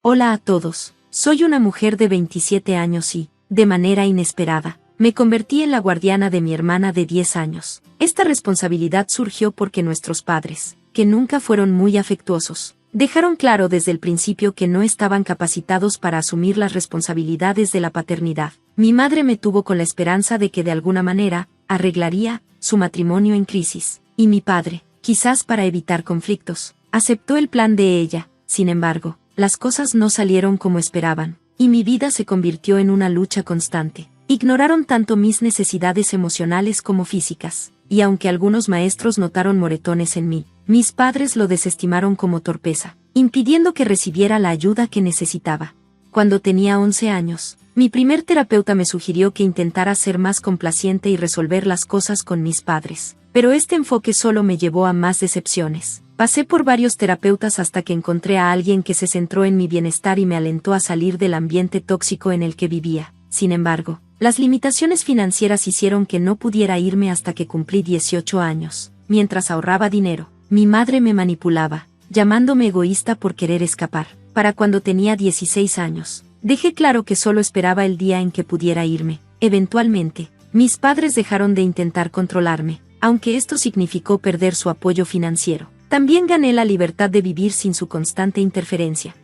Hola a todos, soy una mujer de 27 años y, de manera inesperada, me convertí en la guardiana de mi hermana de 10 años. Esta responsabilidad surgió porque nuestros padres, que nunca fueron muy afectuosos, dejaron claro desde el principio que no estaban capacitados para asumir las responsabilidades de la paternidad. Mi madre me tuvo con la esperanza de que de alguna manera, arreglaría su matrimonio en crisis, y mi padre, quizás para evitar conflictos, aceptó el plan de ella. Sin embargo, las cosas no salieron como esperaban, y mi vida se convirtió en una lucha constante. Ignoraron tanto mis necesidades emocionales como físicas, y aunque algunos maestros notaron moretones en mí, mis padres lo desestimaron como torpeza, impidiendo que recibiera la ayuda que necesitaba. Cuando tenía 11 años, mi primer terapeuta me sugirió que intentara ser más complaciente y resolver las cosas con mis padres, pero este enfoque solo me llevó a más decepciones. Pasé por varios terapeutas hasta que encontré a alguien que se centró en mi bienestar y me alentó a salir del ambiente tóxico en el que vivía. Sin embargo, las limitaciones financieras hicieron que no pudiera irme hasta que cumplí 18 años. Mientras ahorraba dinero, mi madre me manipulaba, llamándome egoísta por querer escapar. Para cuando tenía 16 años, dejé claro que solo esperaba el día en que pudiera irme. Eventualmente, mis padres dejaron de intentar controlarme, aunque esto significó perder su apoyo financiero. También gané la libertad de vivir sin su constante interferencia.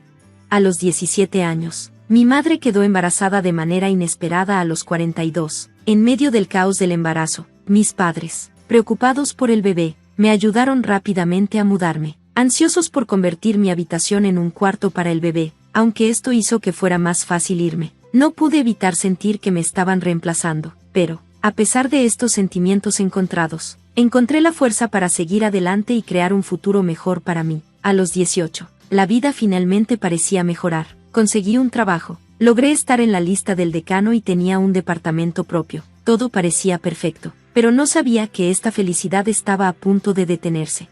A los 17 años, mi madre quedó embarazada de manera inesperada a los 42. En medio del caos del embarazo, mis padres, preocupados por el bebé, me ayudaron rápidamente a mudarme, ansiosos por convertir mi habitación en un cuarto para el bebé. Aunque esto hizo que fuera más fácil irme, no pude evitar sentir que me estaban reemplazando. Pero, a pesar de estos sentimientos encontrados, encontré la fuerza para seguir adelante y crear un futuro mejor para mí. A los 18, la vida finalmente parecía mejorar. Conseguí un trabajo, logré estar en la lista del decano y tenía un departamento propio. Todo parecía perfecto, pero no sabía que esta felicidad estaba a punto de detenerse.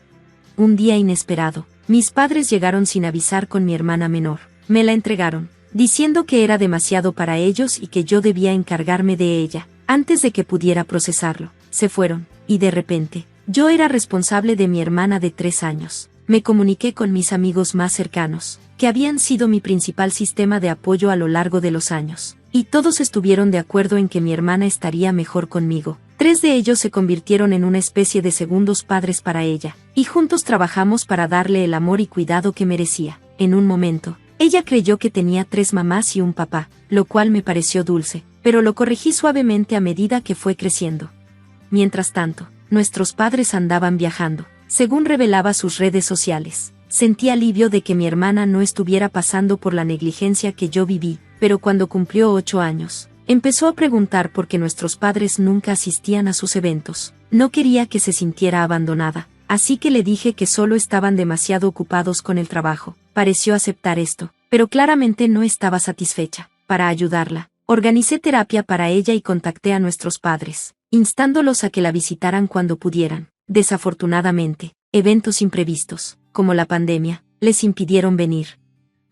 Un día inesperado, mis padres llegaron sin avisar con mi hermana menor. Me la entregaron, diciendo que era demasiado para ellos y que yo debía encargarme de ella, antes de que pudiera procesarlo. Se fueron, y de repente, yo era responsable de mi hermana de 3 años. Me comuniqué con mis amigos más cercanos, que habían sido mi principal sistema de apoyo a lo largo de los años, y todos estuvieron de acuerdo en que mi hermana estaría mejor conmigo. 3 de ellos se convirtieron en una especie de segundos padres para ella, y juntos trabajamos para darle el amor y cuidado que merecía. En un momento, ella creyó que tenía 3 mamás y un papá, lo cual me pareció dulce, pero lo corregí suavemente a medida que fue creciendo. Mientras tanto, nuestros padres andaban viajando, según revelaba sus redes sociales. Sentí alivio de que mi hermana no estuviera pasando por la negligencia que yo viví, pero cuando cumplió 8 años, empezó a preguntar por qué nuestros padres nunca asistían a sus eventos. No quería que se sintiera abandonada, así que le dije que solo estaban demasiado ocupados con el trabajo. Pareció aceptar esto, pero claramente no estaba satisfecha. Para ayudarla, organicé terapia para ella y contacté a nuestros padres, instándolos a que la visitaran cuando pudieran. Desafortunadamente, eventos imprevistos, como la pandemia, les impidieron venir.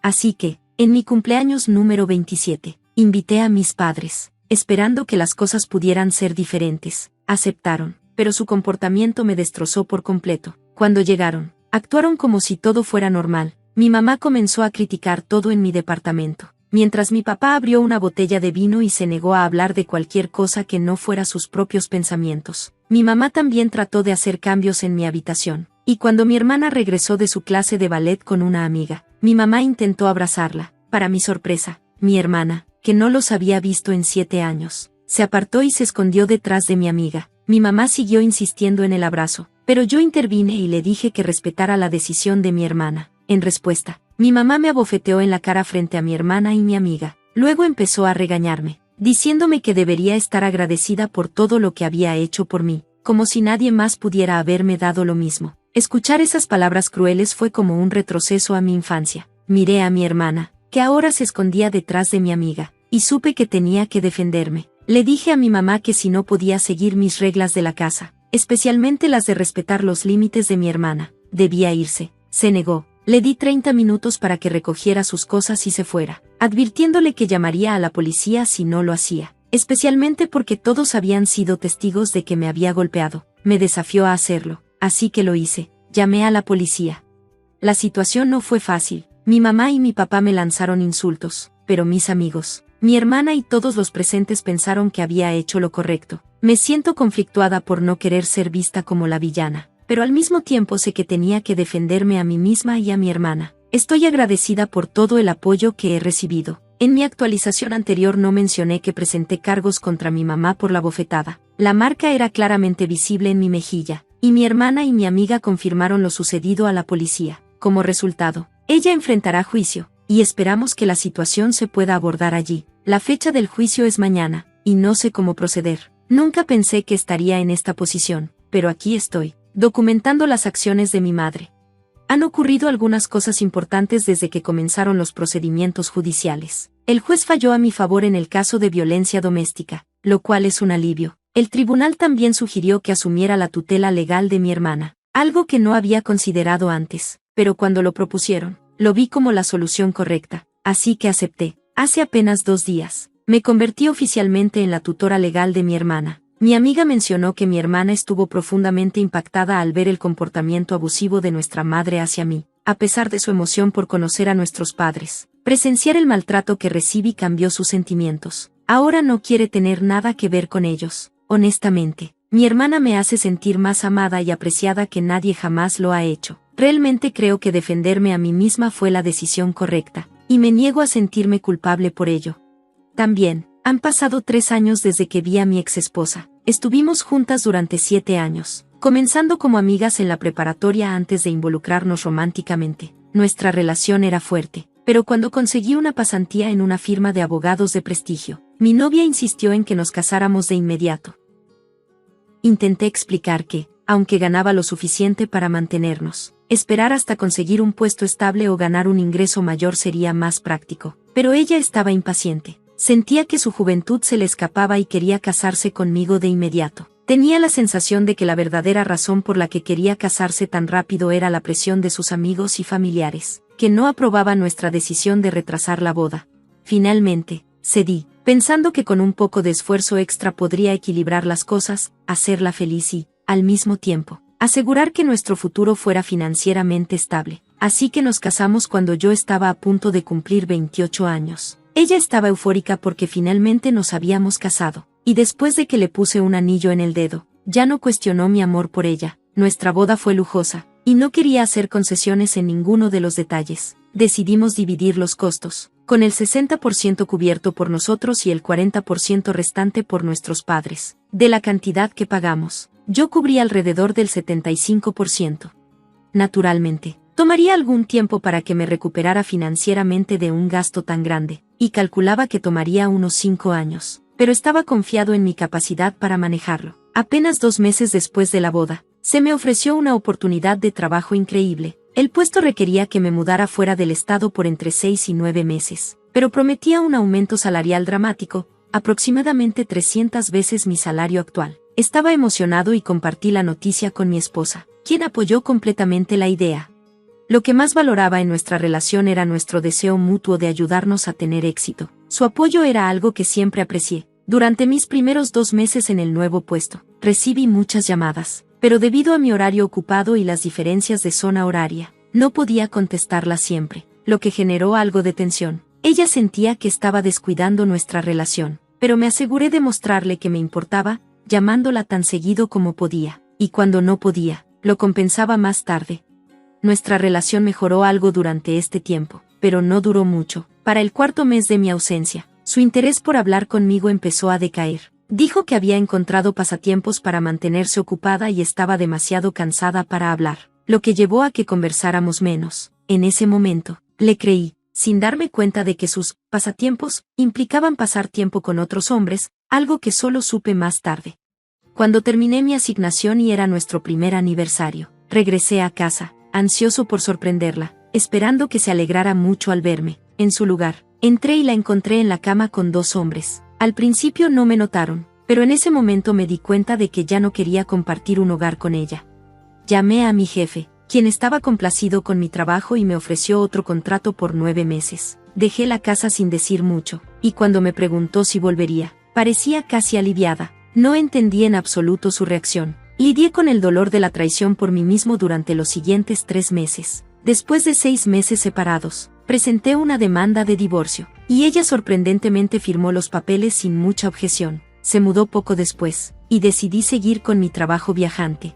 Así que, en mi cumpleaños número 27, invité a mis padres, esperando que las cosas pudieran ser diferentes. Aceptaron, pero su comportamiento me destrozó por completo. Cuando llegaron, actuaron como si todo fuera normal. Mi mamá comenzó a criticar todo en mi departamento, mientras mi papá abrió una botella de vino y se negó a hablar de cualquier cosa que no fuera sus propios pensamientos. Mi mamá también trató de hacer cambios en mi habitación, y cuando mi hermana regresó de su clase de ballet con una amiga, mi mamá intentó abrazarla. Para mi sorpresa, mi hermana, que no los había visto en 7 años, se apartó y se escondió detrás de mi amiga. Mi mamá siguió insistiendo en el abrazo, pero yo intervine y le dije que respetara la decisión de mi hermana. En respuesta, mi mamá me abofeteó en la cara frente a mi hermana y mi amiga. Luego empezó a regañarme, diciéndome que debería estar agradecida por todo lo que había hecho por mí, como si nadie más pudiera haberme dado lo mismo. Escuchar esas palabras crueles fue como un retroceso a mi infancia. Miré a mi hermana, que ahora se escondía detrás de mi amiga, y supe que tenía que defenderme. Le dije a mi mamá que si no podía seguir mis reglas de la casa, especialmente las de respetar los límites de mi hermana, debía irse. Se negó. Le di 30 minutos para que recogiera sus cosas y se fuera, advirtiéndole que llamaría a la policía si no lo hacía, especialmente porque todos habían sido testigos de que me había golpeado. Me desafió a hacerlo, así que lo hice. Llamé a la policía. La situación no fue fácil. Mi mamá y mi papá me lanzaron insultos, pero mis amigos, mi hermana y todos los presentes pensaron que había hecho lo correcto. Me siento conflictuada por no querer ser vista como la villana, pero al mismo tiempo sé que tenía que defenderme a mí misma y a mi hermana. Estoy agradecida por todo el apoyo que he recibido. En mi actualización anterior no mencioné que presenté cargos contra mi mamá por la bofetada. La marca era claramente visible en mi mejilla, y mi hermana y mi amiga confirmaron lo sucedido a la policía. Como resultado, ella enfrentará juicio, y esperamos que la situación se pueda abordar allí. La fecha del juicio es mañana, y no sé cómo proceder. Nunca pensé que estaría en esta posición, pero aquí estoy, documentando las acciones de mi madre. Han ocurrido algunas cosas importantes desde que comenzaron los procedimientos judiciales. El juez falló a mi favor en el caso de violencia doméstica, lo cual es un alivio. El tribunal también sugirió que asumiera la tutela legal de mi hermana, algo que no había considerado antes, pero cuando lo propusieron, lo vi como la solución correcta, así que acepté. Hace apenas 2 días, me convertí oficialmente en la tutora legal de mi hermana. Mi amiga mencionó que mi hermana estuvo profundamente impactada al ver el comportamiento abusivo de nuestra madre hacia mí, a pesar de su emoción por conocer a nuestros padres. Presenciar el maltrato que recibí cambió sus sentimientos. Ahora no quiere tener nada que ver con ellos. Honestamente, mi hermana me hace sentir más amada y apreciada que nadie jamás lo ha hecho. Realmente creo que defenderme a mí misma fue la decisión correcta, y me niego a sentirme culpable por ello. También, han pasado 3 años desde que vi a mi exesposa. Estuvimos juntas durante 7 años, comenzando como amigas en la preparatoria antes de involucrarnos románticamente. Nuestra relación era fuerte, pero cuando conseguí una pasantía en una firma de abogados de prestigio, mi novia insistió en que nos casáramos de inmediato. Intenté explicar que, aunque ganaba lo suficiente para mantenernos, esperar hasta conseguir un puesto estable o ganar un ingreso mayor sería más práctico, pero ella estaba impaciente. Sentía que su juventud se le escapaba y quería casarse conmigo de inmediato. Tenía la sensación de que la verdadera razón por la que quería casarse tan rápido era la presión de sus amigos y familiares, que no aprobaban nuestra decisión de retrasar la boda. Finalmente, cedí, pensando que con un poco de esfuerzo extra podría equilibrar las cosas, hacerla feliz y, al mismo tiempo, asegurar que nuestro futuro fuera financieramente estable. Así que nos casamos cuando yo estaba a punto de cumplir 28 años. Ella estaba eufórica porque finalmente nos habíamos casado, y después de que le puse un anillo en el dedo, ya no cuestionó mi amor por ella. Nuestra boda fue lujosa, y no quería hacer concesiones en ninguno de los detalles. Decidimos dividir los costos, con el 60% cubierto por nosotros y el 40% restante por nuestros padres. De la cantidad que pagamos, yo cubrí alrededor del 75%. Naturalmente, tomaría algún tiempo para que me recuperara financieramente de un gasto tan grande, y calculaba que tomaría unos 5 años, pero estaba confiado en mi capacidad para manejarlo. Apenas 2 meses después de la boda, se me ofreció una oportunidad de trabajo increíble. El puesto requería que me mudara fuera del estado por entre 6 y 9 meses, pero prometía un aumento salarial dramático, aproximadamente 300 veces mi salario actual. Estaba emocionado y compartí la noticia con mi esposa, quien apoyó completamente la idea. Lo que más valoraba en nuestra relación era nuestro deseo mutuo de ayudarnos a tener éxito. Su apoyo era algo que siempre aprecié. Durante mis primeros 2 meses en el nuevo puesto, recibí muchas llamadas, pero debido a mi horario ocupado y las diferencias de zona horaria, no podía contestarlas siempre, lo que generó algo de tensión. Ella sentía que estaba descuidando nuestra relación, pero me aseguré de mostrarle que me importaba, llamándola tan seguido como podía, y cuando no podía, lo compensaba más tarde. Nuestra relación mejoró algo durante este tiempo, pero no duró mucho. Para el 4.º mes de mi ausencia, su interés por hablar conmigo empezó a decaer. Dijo que había encontrado pasatiempos para mantenerse ocupada y estaba demasiado cansada para hablar, lo que llevó a que conversáramos menos. En ese momento, le creí, sin darme cuenta de que sus pasatiempos implicaban pasar tiempo con otros hombres, algo que solo supe más tarde. Cuando terminé mi asignación y era nuestro primer aniversario, regresé a casa, ansioso por sorprenderla, esperando que se alegrara mucho al verme. En su lugar, entré y la encontré en la cama con 2 hombres. Al principio no me notaron, pero en ese momento me di cuenta de que ya no quería compartir un hogar con ella. Llamé a mi jefe, quien estaba complacido con mi trabajo y me ofreció otro contrato por 9 meses. Dejé la casa sin decir mucho, y cuando me preguntó si volvería, parecía casi aliviada. No entendí en absoluto su reacción. Lidié con el dolor de la traición por mí mismo durante los siguientes 3 meses. Después de 6 meses separados, Presenté una demanda de divorcio, y ella sorprendentemente firmó los papeles sin mucha objeción. Se mudó poco después, y decidí seguir con mi trabajo viajante.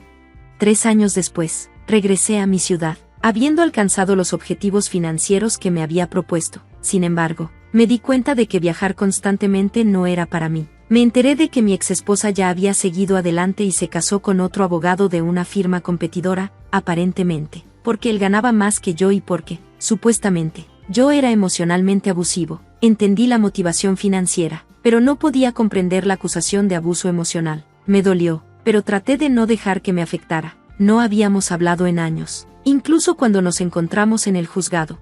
3 años después, regresé a mi ciudad, habiendo alcanzado los objetivos financieros que me había propuesto. Sin embargo, me di cuenta de que viajar constantemente no era para mí. Me enteré de que mi exesposa ya había seguido adelante y se casó con otro abogado de una firma competidora, aparentemente, porque él ganaba más que yo y porque, supuestamente, yo era emocionalmente abusivo. Entendí la motivación financiera, pero no podía comprender la acusación de abuso emocional. Me dolió, pero traté de no dejar que me afectara. No habíamos hablado en años, incluso cuando nos encontramos en el juzgado.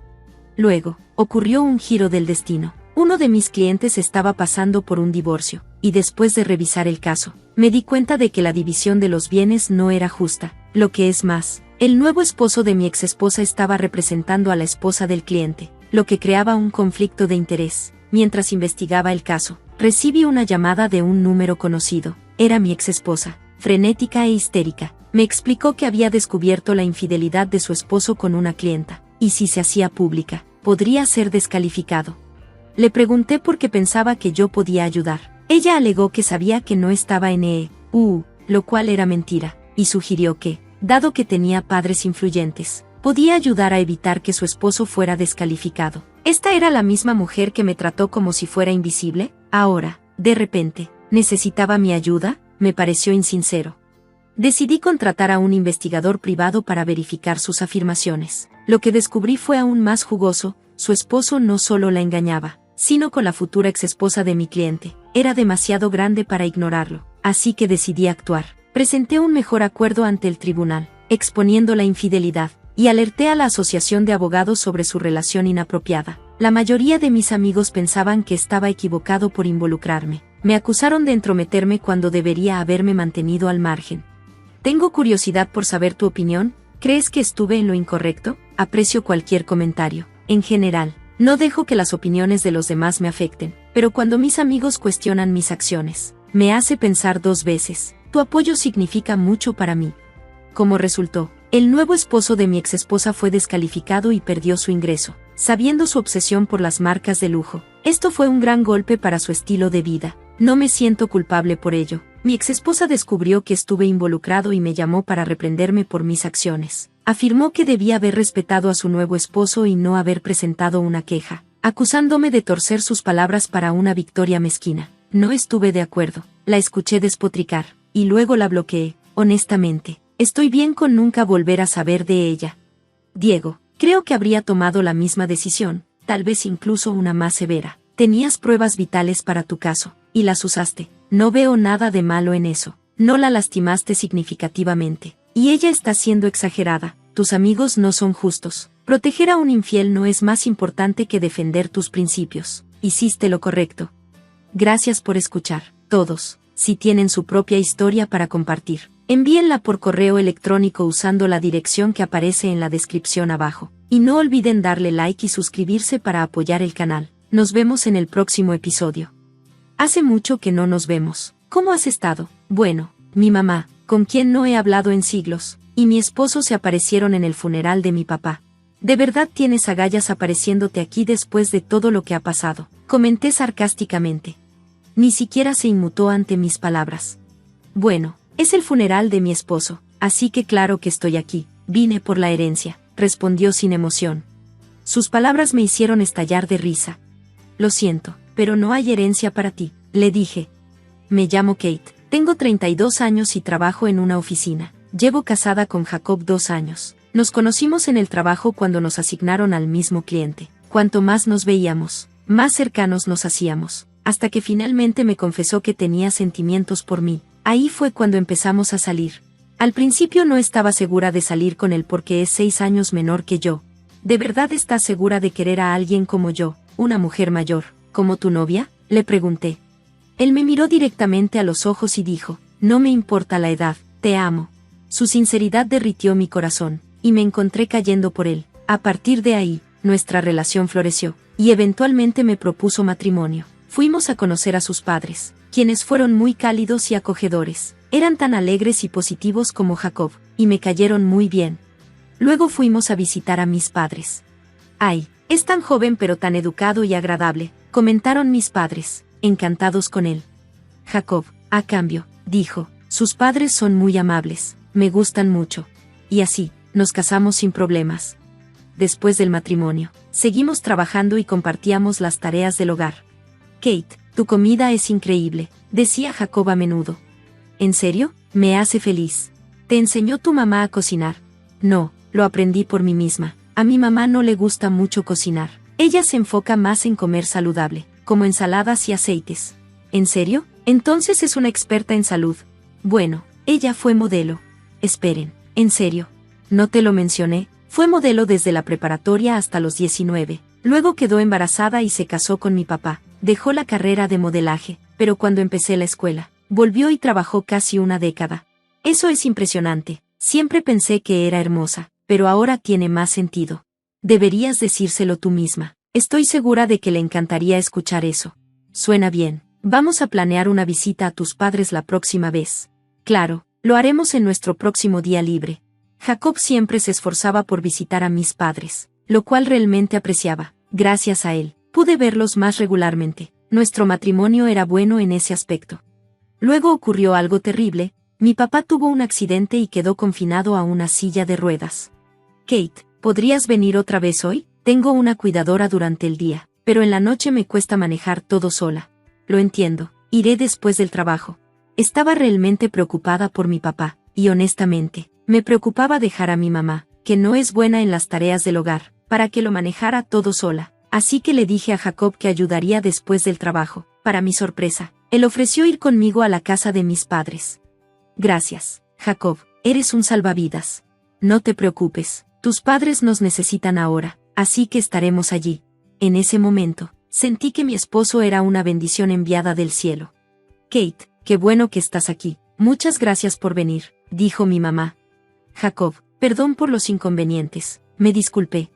Luego, ocurrió un giro del destino. Uno de mis clientes estaba pasando por un divorcio, y después de revisar el caso, me di cuenta de que la división de los bienes no era justa. Lo que es más, el nuevo esposo de mi exesposa estaba representando a la esposa del cliente, lo que creaba un conflicto de interés. Mientras investigaba el caso, recibí una llamada de un número conocido. Era mi exesposa, frenética e histérica. Me explicó que había descubierto la infidelidad de su esposo con una clienta, y si se hacía pública, podría ser descalificado. Le pregunté por qué pensaba que yo podía ayudar. Ella alegó que sabía que no estaba en EU, lo cual era mentira, y sugirió que, dado que tenía padres influyentes, podía ayudar a evitar que su esposo fuera descalificado. ¿Esta era la misma mujer que me trató como si fuera invisible? Ahora, de repente, ¿necesitaba mi ayuda? Me pareció insincero. Decidí contratar a un investigador privado para verificar sus afirmaciones. Lo que descubrí fue aún más jugoso. Su esposo no solo la engañaba, sino con la futura exesposa de mi cliente. Era demasiado grande para ignorarlo, así que decidí actuar. Presenté un mejor acuerdo ante el tribunal, exponiendo la infidelidad, y alerté a la asociación de abogados sobre su relación inapropiada. La mayoría de mis amigos pensaban que estaba equivocado por involucrarme. Me acusaron de entrometerme cuando debería haberme mantenido al margen. Tengo curiosidad por saber tu opinión. ¿Crees que estuve en lo incorrecto? Aprecio cualquier comentario. En general, no dejo que las opiniones de los demás me afecten, pero cuando mis amigos cuestionan mis acciones, me hace pensar 2 veces. Tu apoyo significa mucho para mí. Como resultó, el nuevo esposo de mi exesposa fue descalificado y perdió su ingreso, sabiendo su obsesión por las marcas de lujo. Esto fue un gran golpe para su estilo de vida. No me siento culpable por ello. Mi exesposa descubrió que estuve involucrado y me llamó para reprenderme por mis acciones. Afirmó que debía haber respetado a su nuevo esposo y no haber presentado una queja, acusándome de torcer sus palabras para una victoria mezquina. No estuve de acuerdo. La escuché despotricar, y luego la bloqueé. Honestamente, estoy bien con nunca volver a saber de ella. Diego, creo que habría tomado la misma decisión, tal vez incluso una más severa. Tenías pruebas vitales para tu caso, y las usaste. No veo nada de malo en eso. No la lastimaste significativamente. Y ella está siendo exagerada. Tus amigos no son justos. Proteger a un infiel no es más importante que defender tus principios. Hiciste lo correcto. Gracias por escuchar. Todos, si tienen su propia historia para compartir, envíenla por correo electrónico usando la dirección que aparece en la descripción abajo. Y no olviden darle like y suscribirse para apoyar el canal. Nos vemos en el próximo episodio. Hace mucho que no nos vemos. ¿Cómo has estado? Bueno, mi mamá, con quien no he hablado en siglos, y mi esposo se aparecieron en el funeral de mi papá. ¿De verdad tienes agallas apareciéndote aquí después de todo lo que ha pasado? Comenté sarcásticamente. Ni siquiera se inmutó ante mis palabras. Bueno, es el funeral de mi esposo, así que claro que estoy aquí. Vine por la herencia, respondió sin emoción. Sus palabras me hicieron estallar de risa. Lo siento, pero no hay herencia para ti, le dije. Me llamo Kate, tengo 32 años y trabajo en una oficina. Llevo casada con Jacob 2 años. Nos conocimos en el trabajo cuando nos asignaron al mismo cliente. Cuanto más nos veíamos, más cercanos nos hacíamos, hasta que finalmente me confesó que tenía sentimientos por mí. Ahí fue cuando empezamos a salir. Al principio no estaba segura de salir con él porque es 6 años menor que yo. ¿De verdad estás segura de querer a alguien como yo, una mujer mayor, como tu novia? Le pregunté. Él me miró directamente a los ojos y dijo, no me importa la edad, te amo. Su sinceridad derritió mi corazón, y me encontré cayendo por él. A partir de ahí, nuestra relación floreció, y eventualmente me propuso matrimonio. Fuimos a conocer a sus padres, quienes fueron muy cálidos y acogedores. Eran tan alegres y positivos como Jacob, y me cayeron muy bien. Luego fuimos a visitar a mis padres. Ay, Es tan joven pero tan educado y agradable, comentaron mis padres, encantados con él. Jacob, a cambio, dijo, sus padres son muy amables, me gustan mucho. Y así, nos casamos sin problemas. Después del matrimonio, seguimos trabajando y compartíamos las tareas del hogar. Kate, tu comida es increíble, decía Jacob a menudo. ¿En serio? Me hace feliz. ¿Te enseñó tu mamá a cocinar? No, lo aprendí por mí misma. A mi mamá no le gusta mucho cocinar. Ella se enfoca más en comer saludable, como ensaladas y aceites. ¿En serio? Entonces es una experta en salud. Bueno, ella fue modelo. Esperen, ¿en serio? No te lo mencioné. Fue modelo desde la preparatoria hasta los 19. Luego quedó embarazada y se casó con mi papá. Dejó la carrera de modelaje, pero cuando empecé la escuela, volvió y trabajó casi una década. Eso es impresionante. Siempre pensé que era hermosa, pero ahora tiene más sentido. Deberías decírselo tú misma. Estoy segura de que le encantaría escuchar eso. Suena bien. Vamos a planear una visita a tus padres la próxima vez. Claro, lo haremos en nuestro próximo día libre. Jacob siempre se esforzaba por visitar a mis padres, lo cual realmente apreciaba. Gracias a él, pude verlos más regularmente. Nuestro matrimonio era bueno en ese aspecto. Luego ocurrió algo terrible. Mi papá tuvo un accidente y quedó confinado a una silla de ruedas. Kate, ¿podrías venir otra vez hoy? Tengo una cuidadora durante el día, pero en la noche me cuesta manejar todo sola. Lo entiendo, iré después del trabajo. Estaba realmente preocupada por mi papá, y honestamente, me preocupaba dejar a mi mamá, que no es buena en las tareas del hogar, para que lo manejara todo sola. Así que le dije a Jacob que ayudaría después del trabajo. Para mi sorpresa, él ofreció ir conmigo a la casa de mis padres. Gracias, Jacob, eres un salvavidas. No te preocupes, tus padres nos necesitan ahora, así que estaremos allí. En ese momento, sentí que mi esposo era una bendición enviada del cielo. Kate, qué bueno que estás aquí. Muchas gracias por venir, dijo mi mamá. Jacob, perdón por los inconvenientes, me disculpé.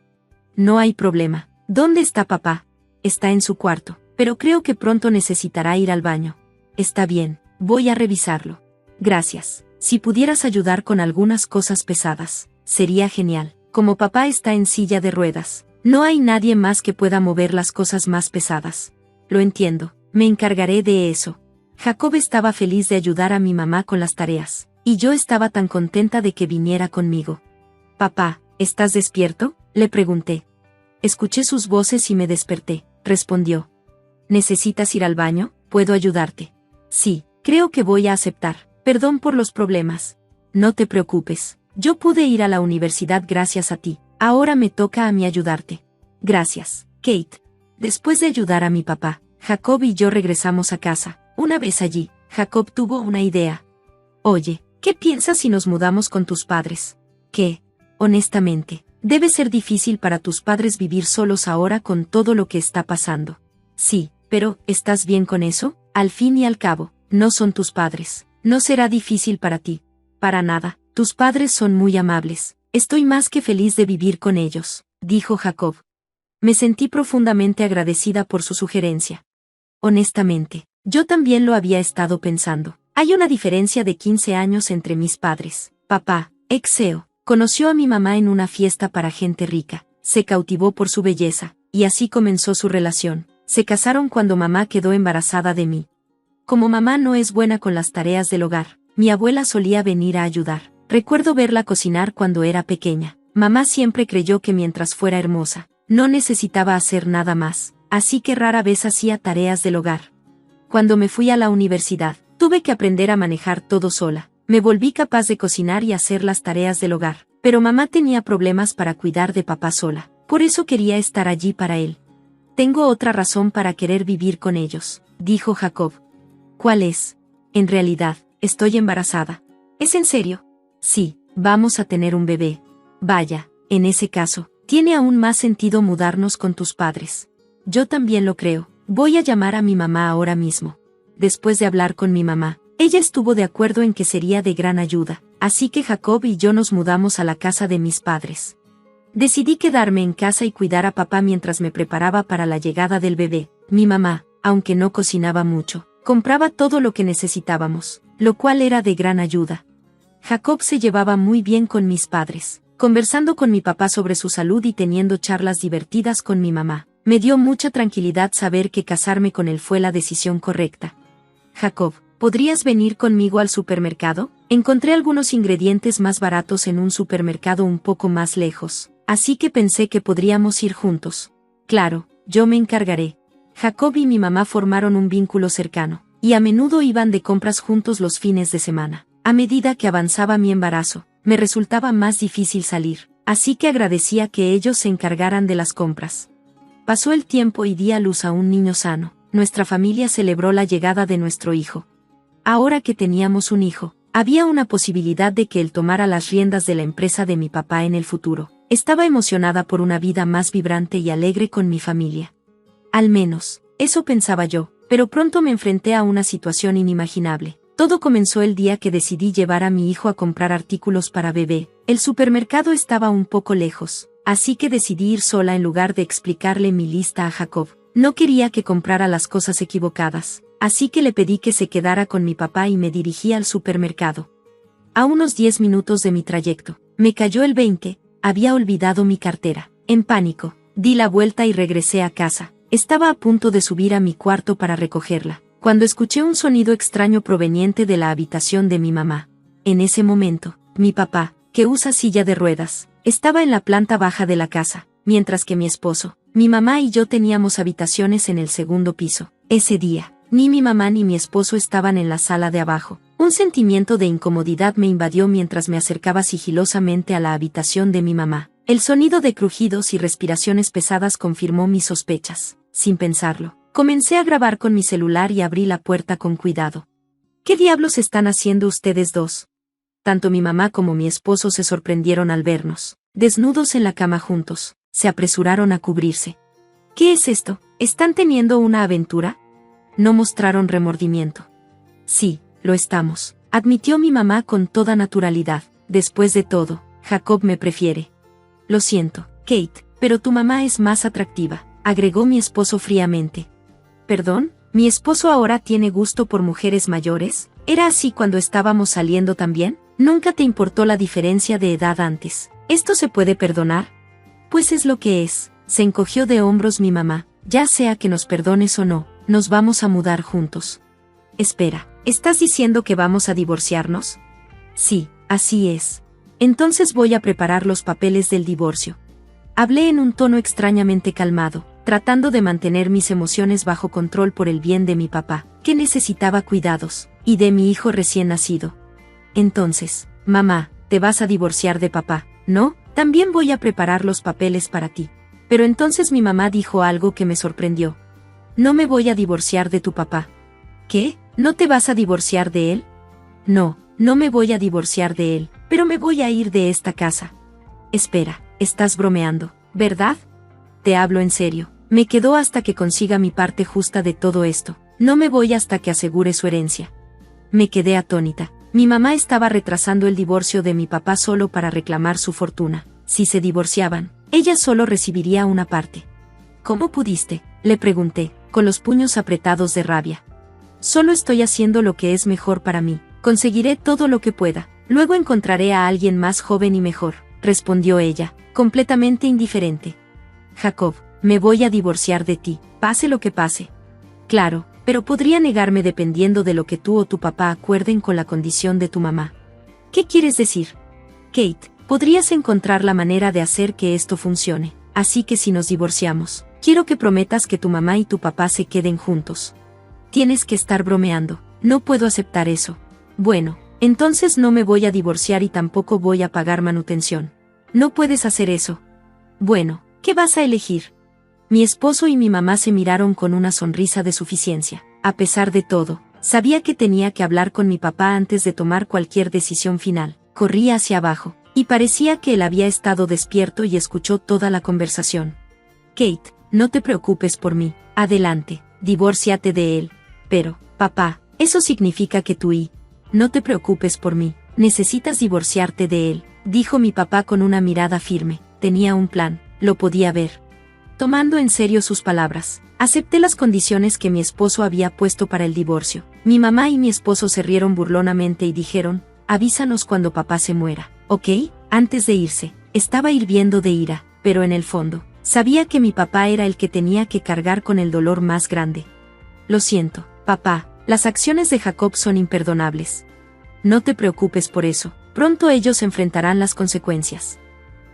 No hay problema. ¿Dónde está papá? Está en su cuarto, pero creo que pronto necesitará ir al baño. Está bien, voy a revisarlo. Gracias. Si pudieras ayudar con algunas cosas pesadas, sería genial. Como papá está en silla de ruedas, no hay nadie más que pueda mover las cosas más pesadas. Lo entiendo, me encargaré de eso. Jacob estaba feliz de ayudar a mi mamá con las tareas, y yo estaba tan contenta de que viniera conmigo. Papá, ¿estás despierto?, le pregunté. Escuché sus voces y me desperté, respondió. ¿Necesitas ir al baño? ¿Puedo ayudarte? Sí, creo que voy a aceptar. Perdón por los problemas. No te preocupes, yo pude ir a la universidad gracias a ti. Ahora me toca a mí ayudarte. Gracias, Kate. Después de ayudar a mi papá, Jacob y yo regresamos a casa. Una vez allí, Jacob tuvo una idea. Oye, ¿qué piensas si nos mudamos con tus padres? ¿Qué? Honestamente, debe ser difícil para tus padres vivir solos ahora con todo lo que está pasando. Sí, pero, ¿estás bien con eso? Al fin y al cabo, no son tus padres. No será difícil para ti. Para nada, tus padres son muy amables. Estoy más que feliz de vivir con ellos, dijo Jacob. Me sentí profundamente agradecida por su sugerencia. Honestamente, yo también lo había estado pensando. Hay una diferencia de 15 años entre mis padres. Papá, ex-CEO, conoció a mi mamá en una fiesta para gente rica, se cautivó por su belleza, y así comenzó su relación. Se casaron cuando mamá quedó embarazada de mí. Como mamá no es buena con las tareas del hogar, mi abuela solía venir a ayudar. Recuerdo verla cocinar cuando era pequeña. Mamá siempre creyó que mientras fuera hermosa, no necesitaba hacer nada más, así que rara vez hacía tareas del hogar. Cuando me fui a la universidad, tuve que aprender a manejar todo sola. Me volví capaz de cocinar y hacer las tareas del hogar, pero mamá tenía problemas para cuidar de papá sola, por eso quería estar allí para él. Tengo otra razón para querer vivir con ellos, dijo Jacob. ¿Cuál es? En realidad, estoy embarazada. ¿Es en serio? Sí, vamos a tener un bebé. Vaya, en ese caso, tiene aún más sentido mudarnos con tus padres. Yo también lo creo. Voy a llamar a mi mamá ahora mismo. Después de hablar con mi mamá, ella estuvo de acuerdo en que sería de gran ayuda, así que Jacob y yo nos mudamos a la casa de mis padres. Decidí quedarme en casa y cuidar a papá mientras me preparaba para la llegada del bebé. Mi mamá, aunque no cocinaba mucho, compraba todo lo que necesitábamos, lo cual era de gran ayuda. Jacob se llevaba muy bien con mis padres. conversando con mi papá sobre su salud y teniendo charlas divertidas con mi mamá. Me dio mucha tranquilidad saber que casarme con él fue la decisión correcta. Jacob, ¿podrías venir conmigo al supermercado? Encontré algunos ingredientes más baratos en un supermercado un poco más lejos, así que pensé que podríamos ir juntos. Claro, yo me encargaré. Jacob y mi mamá formaron un vínculo cercano, y a menudo iban de compras juntos los fines de semana. A medida que avanzaba mi embarazo, me resultaba más difícil salir, así que agradecía que ellos se encargaran de las compras. Pasó el tiempo y di a luz a un niño sano. Nuestra familia celebró la llegada de nuestro hijo. Ahora que teníamos un hijo, había una posibilidad de que él tomara las riendas de la empresa de mi papá en el futuro. Estaba emocionada por una vida más vibrante y alegre con mi familia. Al menos, eso pensaba yo, pero pronto me enfrenté a una situación inimaginable. Todo comenzó el día que decidí llevar a mi hijo a comprar artículos para bebé. El supermercado estaba un poco lejos, así que decidí ir sola en lugar de explicarle mi lista a Jacob. No quería que comprara las cosas equivocadas, así que le pedí que se quedara con mi papá y me dirigí al supermercado. A unos 10 minutos de mi trayecto, me cayó el 20, había olvidado mi cartera. En pánico, di la vuelta y regresé a casa. Estaba a punto de subir a mi cuarto para recogerla, cuando escuché un sonido extraño proveniente de la habitación de mi mamá. En ese momento, mi papá, que usa silla de ruedas, estaba en la planta baja de la casa, mientras que mi esposo, mi mamá y yo teníamos habitaciones en el segundo piso. Ese día, ni mi mamá ni mi esposo estaban en la sala de abajo. Un sentimiento de incomodidad me invadió mientras me acercaba sigilosamente a la habitación de mi mamá. El sonido de crujidos y respiraciones pesadas confirmó mis sospechas. Sin pensarlo, comencé a grabar con mi celular y abrí la puerta con cuidado. ¿Qué diablos están haciendo ustedes dos? Tanto mi mamá como mi esposo se sorprendieron al vernos, desnudos en la cama juntos. Se apresuraron a cubrirse. ¿Qué es esto? ¿Están teniendo una aventura? No mostraron remordimiento. Sí, lo estamos, admitió mi mamá con toda naturalidad. Después de todo, Jacob me prefiere. Lo siento, Kate, pero tu mamá es más atractiva, agregó mi esposo fríamente. ¿Perdón? ¿Mi esposo ahora tiene gusto por mujeres mayores? ¿Era así cuando estábamos saliendo también? ¿Nunca te importó la diferencia de edad antes? ¿Esto se puede perdonar? Pues es lo que es. Se encogió de hombros mi mamá. Ya sea que nos perdones o no, nos vamos a mudar juntos. Espera, ¿estás diciendo que vamos a divorciarnos? Sí, así es. Entonces voy a preparar los papeles del divorcio. Hablé en un tono extrañamente calmado, tratando de mantener mis emociones bajo control por el bien de mi papá, que necesitaba cuidados, y de mi hijo recién nacido. Entonces, mamá, te vas a divorciar de papá, ¿no? También voy a preparar los papeles para ti. Pero entonces mi mamá dijo algo que me sorprendió. No me voy a divorciar de tu papá. ¿Qué? ¿No te vas a divorciar de él? No, no me voy a divorciar de él, pero me voy a ir de esta casa. Espera, estás bromeando, ¿verdad? Te hablo en serio. Me quedo hasta que consiga mi parte justa de todo esto. No me voy hasta que asegure su herencia. Me quedé atónita. Mi mamá estaba retrasando el divorcio de mi papá solo para reclamar su fortuna. Si se divorciaban, ella solo recibiría una parte. ¿Cómo pudiste?, le pregunté, con los puños apretados de rabia. Solo estoy haciendo lo que es mejor para mí. Conseguiré todo lo que pueda. Luego encontraré a alguien más joven y mejor, respondió ella, completamente indiferente. Jacob, me voy a divorciar de ti, pase lo que pase. Claro, pero podría negarme dependiendo de lo que tú o tu papá acuerden con la condición de tu mamá. ¿Qué quieres decir? Kate, podrías encontrar la manera de hacer que esto funcione, así que si nos divorciamos, quiero que prometas que tu mamá y tu papá se queden juntos. Tienes que estar bromeando, no puedo aceptar eso. Bueno, entonces no me voy a divorciar y tampoco voy a pagar manutención. No puedes hacer eso. Bueno, ¿qué vas a elegir? Mi esposo y mi mamá se miraron con una sonrisa de suficiencia. A pesar de todo, sabía que tenía que hablar con mi papá antes de tomar cualquier decisión final. Corrí hacia abajo, y parecía que él había estado despierto y escuchó toda la conversación. Kate, no te preocupes por mí. Adelante, divórciate de él. Pero, papá, eso significa que tú y... No te preocupes por mí. Necesitas divorciarte de él, dijo mi papá con una mirada firme. Tenía un plan, lo podía ver. Tomando en serio sus palabras, acepté las condiciones que mi esposo había puesto para el divorcio. Mi mamá y mi esposo se rieron burlonamente y dijeron, avísanos cuando papá se muera, ¿ok? Antes de irse, Estaba hirviendo de ira, pero en el fondo, sabía que mi papá era el que tenía que cargar con el dolor más grande. Lo siento, papá, las acciones de Jacob son imperdonables. No te preocupes por eso, pronto ellos enfrentarán las consecuencias.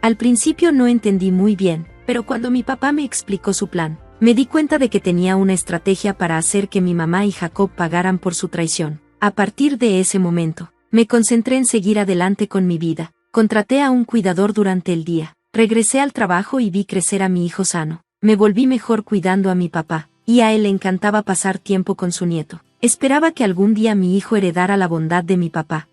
Al principio no entendí muy bien, pero cuando mi papá me explicó su plan, me di cuenta de que tenía una estrategia para hacer que mi mamá y Jacob pagaran por su traición. A partir de ese momento, me concentré en seguir adelante con mi vida. Contraté a un cuidador durante el día, regresé al trabajo y vi crecer a mi hijo sano. Me volví mejor cuidando a mi papá, y a él le encantaba pasar tiempo con su nieto. Esperaba que algún día mi hijo heredara la bondad de mi papá.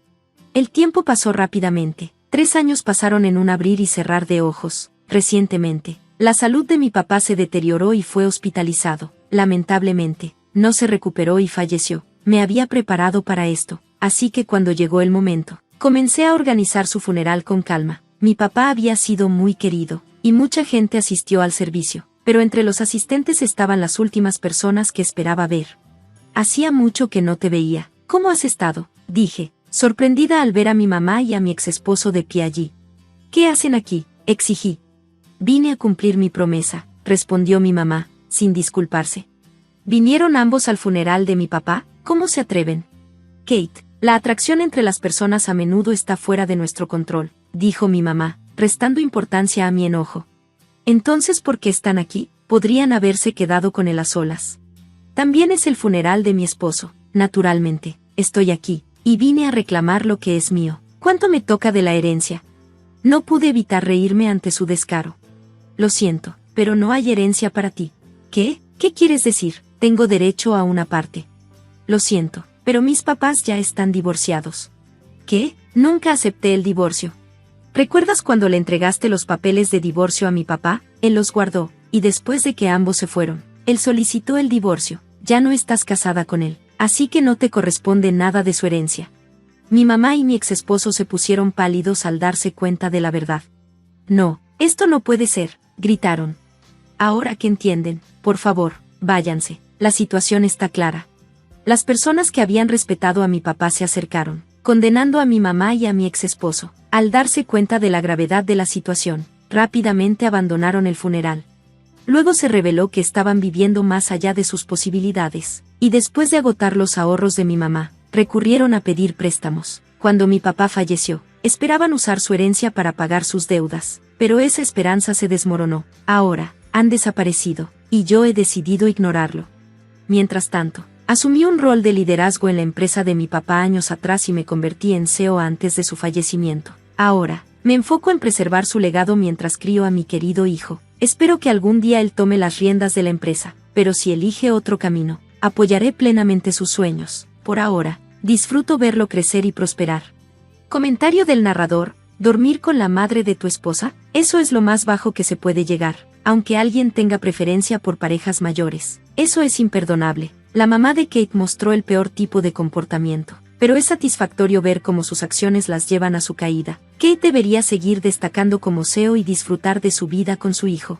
El tiempo pasó rápidamente. 3 años pasaron en un abrir y cerrar de ojos. Recientemente, la salud de mi papá se deterioró y fue hospitalizado. Lamentablemente, no se recuperó y falleció. Me había preparado para esto, así que cuando llegó el momento, comencé a organizar su funeral con calma. Mi papá había sido muy querido, y mucha gente asistió al servicio, pero entre los asistentes estaban las últimas personas que esperaba ver. Hacía mucho que no te veía. ¿Cómo has estado?, dije, sorprendida al ver a mi mamá y a mi exesposo de pie allí. ¿Qué hacen aquí?, exigí. Vine a cumplir mi promesa, respondió mi mamá, sin disculparse. ¿Vinieron ambos al funeral de mi papá? ¿Cómo se atreven? Kate, la atracción entre las personas a menudo está fuera de nuestro control, dijo mi mamá, restando importancia a mi enojo. Entonces, ¿por qué están aquí? Podrían haberse quedado con él a solas. También es el funeral de mi esposo, naturalmente, estoy aquí, y vine a reclamar lo que es mío. ¿Cuánto me toca de la herencia? No pude evitar reírme ante su descaro. Lo siento, pero no hay herencia para ti. ¿Qué? ¿Qué quieres decir? Tengo derecho a una parte. Lo siento, pero mis papás ya están divorciados. ¿Qué? Nunca acepté el divorcio. ¿Recuerdas cuando le entregaste los papeles de divorcio a mi papá? Él los guardó, y después de que ambos se fueron, él solicitó el divorcio. Ya no estás casada con él, así que no te corresponde nada de su herencia. Mi mamá y mi exesposo se pusieron pálidos al darse cuenta de la verdad. No, esto no puede ser, gritaron. Ahora que entienden, por favor, váyanse, la situación está clara. Las personas que habían respetado a mi papá se acercaron, condenando a mi mamá y a mi exesposo. Al darse cuenta de la gravedad de la situación, rápidamente abandonaron el funeral. Luego se reveló que estaban viviendo más allá de sus posibilidades, y después de agotar los ahorros de mi mamá, recurrieron a pedir préstamos. Cuando mi papá falleció, esperaban usar su herencia para pagar sus deudas, pero esa esperanza se desmoronó. Ahora, han desaparecido, y yo he decidido ignorarlo. Mientras tanto, asumí un rol de liderazgo en la empresa de mi papá años atrás y me convertí en CEO antes de su fallecimiento. Ahora, me enfoco en preservar su legado mientras crío a mi querido hijo. Espero que algún día él tome las riendas de la empresa, pero si elige otro camino, apoyaré plenamente sus sueños. Por ahora, disfruto verlo crecer y prosperar. Comentario del narrador: ¿dormir con la madre de tu esposa? Eso es lo más bajo que se puede llegar, aunque alguien tenga preferencia por parejas mayores. Eso es imperdonable. La mamá de Kate mostró el peor tipo de comportamiento, pero es satisfactorio ver cómo sus acciones las llevan a su caída. Kate debería seguir destacando como CEO y disfrutar de su vida con su hijo.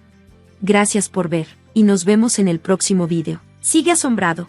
Gracias por ver, y nos vemos en el próximo video. Sigue asombrado.